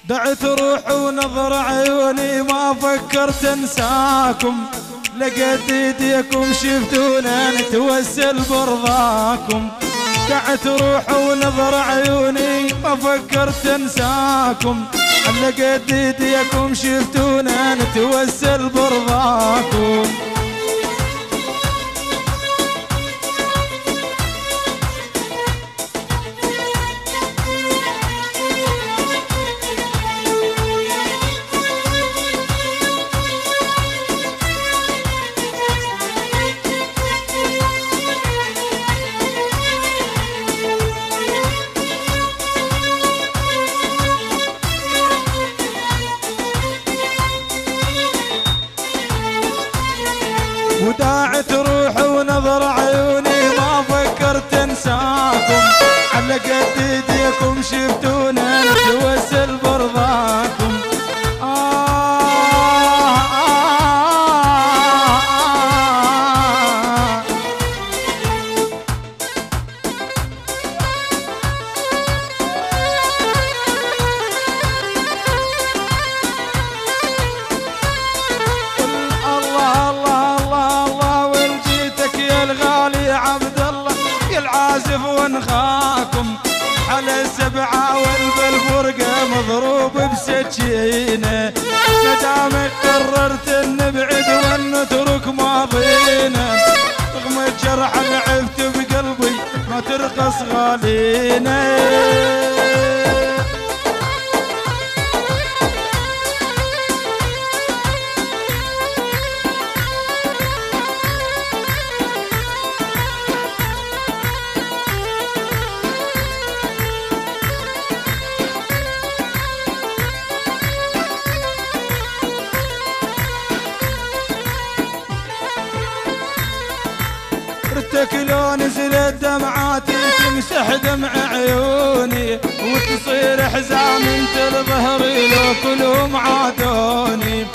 دعت روح ونظر عيوني ما فكرت انساكم، لقيت ايديكم شفتونا نتوسل برضاكم. دعت روح ونظر عيوني ما فكرت انساكم، لقيت ايديكم شفتونا نتوسل برضاكم. وداعت روح ونظر عيوني ما فكرت انساكم، على قد ايديكم شفتونا نتوسل برضاكم. عازف ونخاكم على السبعة والبالفرقة مضروب بسكينة، مدامك قررت نبعد ونترك ماضينا، رغم الجرح اللي عفت بقلبي ما ترقص غالينا. ارتك لو نزلت دمعاتي تمسح دمع عيوني، وتصير حزام انت لظهري لو كلهم عادوني.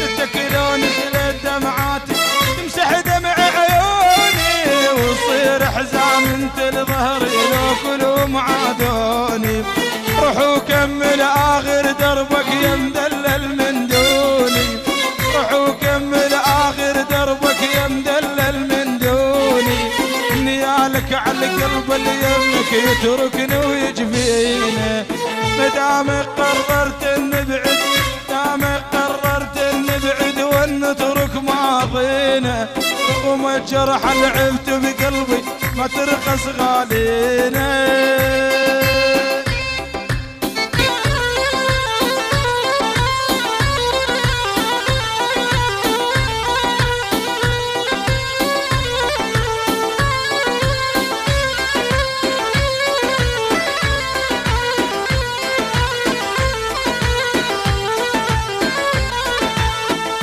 ارتك لو نزلت دمعاتي تمسح دمع عيوني، وتصير حزام انت لظهري لو كلهم عادوني. روح وكمل اخر دربك يا مدلل من دوني، روح وكمل اخر دربك يا مدلل من دوني. نيالك على القلب اللي يمك يتركني ويجفينا، مدامك قررت نبعد، مدامك قررت نبعد ونترك ماضينا، رغم الجرح اللي عفت بقلبي ما ترخص غالينا.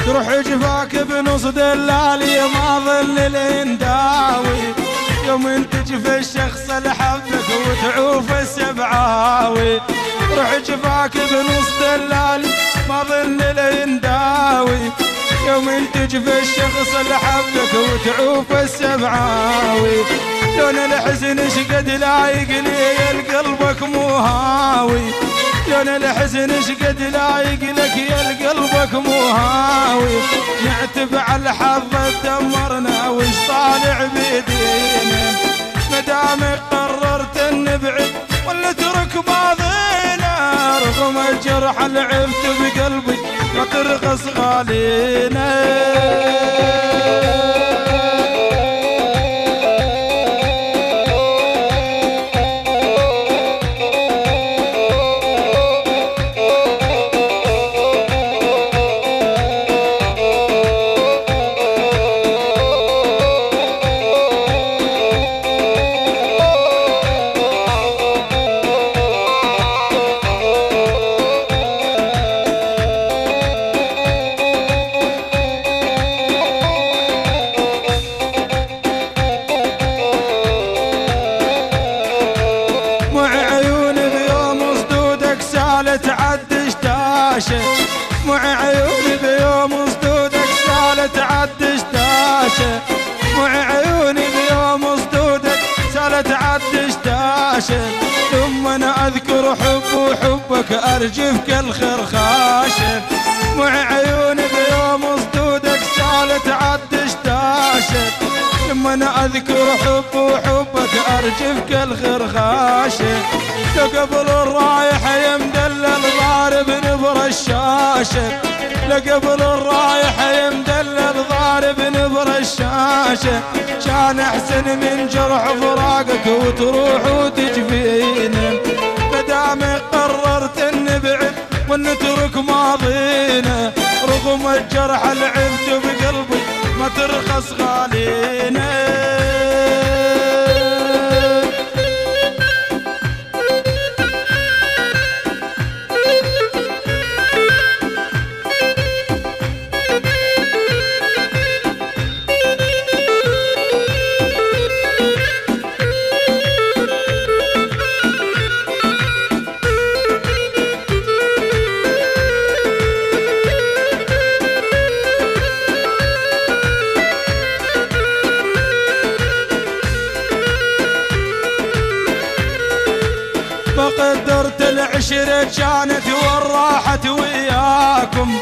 تروح جفاك بنص دلالي ما ظل الانداوي، يوم تجفى الشخص اللي حبك وتعوف السبعاوي. تروح جفاك بنص دلالي ما ظل الانداوي، يوم تجفى الشخص اللي حبك وتعوف السبعاوي. لون الحزن شقد لايق لي قلبك مو هاوي، لون الحزن شقد لايق لك يا قلبك مو هاوي. نعتب على الحظ دمرنا وش طالع بيدينا، مدامك قررت نبعد ولا ترك ماضينا، رغم الجرح اللي عفت بقلبي ما ترخص غالينا. مع عيوني بيوم صدودك سالت عدش داشه، مع عيوني بيوم صدودك سالت عدش داشه. ثم انا اذكر حب وحبك حبك أرجفك الخرخاشة، دموع عيوني بيوم صدودك سالت عدش داشت، لما أنا أذكر حب وحبك أرجفك الخرخاشة، لو قبل الرايح يمدلل ضارب نبر الشاشة، لو قبل الرايح يمدلل ضارب نبر الشاشة، كان أحسن من جرح فراقك وتروح وتجفينا، مدامك قررت نبعد ونترك ماضينا، رغم الجرح العبت بقلبي ما ترخص غالينا. ما قدرت العشرة كانت والراحة وياكم،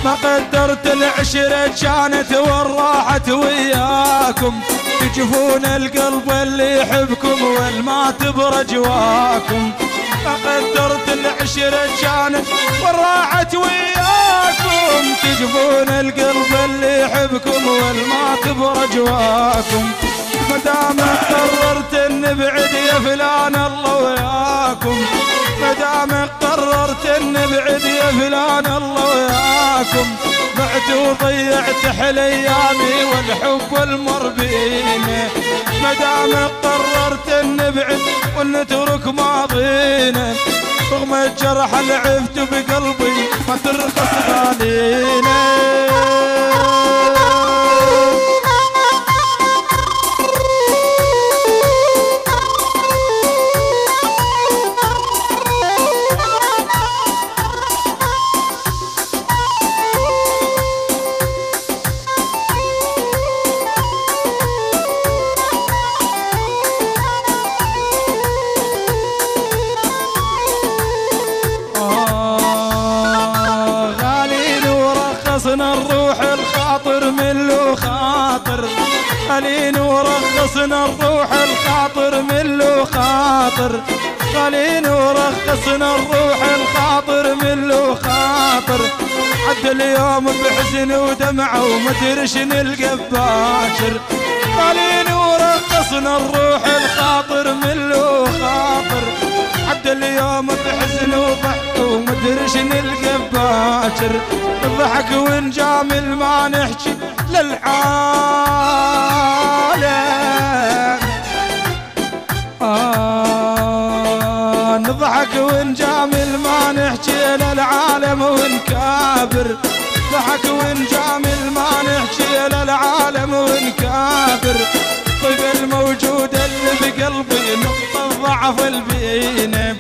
ما قدرت العشرة كانت والراحة وياكم، تجفون القلب اللي يحبكم والمات برجواكم، ما قدرت العشرة كانت والراحة وياكم، تجفون القلب اللي يحبكم والمات برجواكم، مدام قررت نبعد يا فلان الله وياكم، مدام قررت نبعد يا فلان الله وياكم، بعت وضيعت حل ايامي والحب المر بينا، مدام قررت نبعد ونترك ماضينا، رغم الجرح اللي عفت بقلبي ما ترخص غالينا. رخصنا الروح الخاطر من له خاطر، خلينا ورخصنا الروح الخاطر من له خاطر، خلينا ورخصنا الروح الخاطر من له خاطر، عدى اليوم بحزن ودمعة ومدرش نلقى باكر، خلينا ورخصنا الروح الخاطر من له خاطر، عدى اليوم بحزن وضحك ومدرش نلقى باكر، نضحك ونجامل ما نحكي للعالم، نضحك ونجامل ما نحكي للعالم ونكابر، نضحك ونجامل ما نحكي للعالم ونكابر، طيب الموجود اللي بقلبي نقطة ضعف البينا،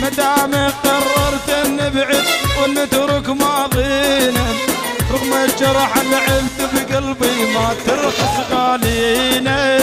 مدام قررت نبعد ونترك ماضينا، رغم الجرح اللي عفت بقلبي ما ترخص غالينا.